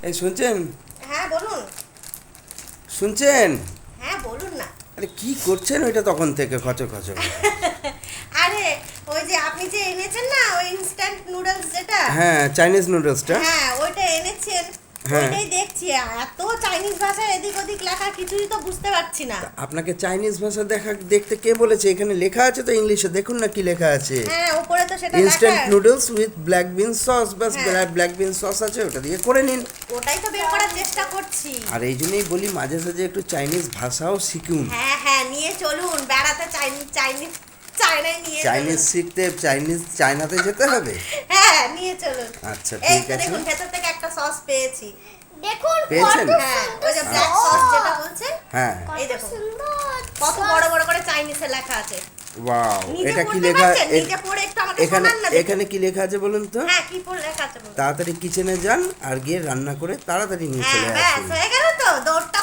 এই শুনছেন? হ্যাঁ বলুন। শুনছেন? হ্যাঁ বলুন না। আরে কি করছেন ওইটা তখন থেকে খচর খচর? আরে ওই যে আপনি যে এনেছেন না ওই ইনস্ট্যান্ট নুডলস যেটা, হ্যাঁ, চাইনিজ নুডলসটা। হ্যাঁ ওইটা এনেছেন। হ্যাঁ। ওইটাই দেখছি, এত চাইনিজ ভাষায় এদিক ওদিক লেখা, কিছুই তো বুঝতে পারছি না। আপনাকে চাইনিজ ভাষা দেখতে কে বলেছে? এখানে লেখা আছে তো ইংলিশে, দেখুন না কি লেখা আছে। হ্যাঁ উপরে তো সেটা ইনস্ট্যান্ট লেখা। Noodles with black bean sauce, বাস হ্যাঁ। ব্ল্যাক বিন সস আছে, ওটা দিয়ে করে নিন। ওটাই তো বের করার চেষ্টা করছি। আর এই জন্যই বলি মাঝে সাঝে একটু চাইনিজ ভাষাও শিখুন। হ্যাঁ হ্যাঁ নিয়ে চলুন বেড়াতে, চাইনিজ চায়নায় নিয়ে চাইনিজ চলুন। শিখতে চায়নাতে যেতে হবে। হ্যাঁ নিয়ে চলুন। আচ্ছা এই ঠিক তো আছে। দেখুন ভেতর থেকে একটা সস পেয়েছি। দেখুন পেয়েছেন? কত হ্যাঁ সুন্দর ওই যে ব্ল্যাক আচ্ছা। সস যেটা বলছে, হ্যাঁ, এই কত দেখুন সুন্দর কত বড় বড় করে চাইনিজে লেখা আছে। ওয়াও, নিজে এটা কি পড়তে লেখা? পারছেন? নিজে পড়ে একটু আমাকে এখানে শোনান না দেখি। এখানে কি লেখা আছে বলুন তো? হ্যাঁ কি পড়ে লেখা আছে বলুন। তাড়াতাড়ি কিচেনে যান আর গিয়ে রান্না করে তাড়াতাড়ি নিয়ে হ্যাঁ চলে ব্যাস আসুন। হয়ে গেল তো, দৌড়টা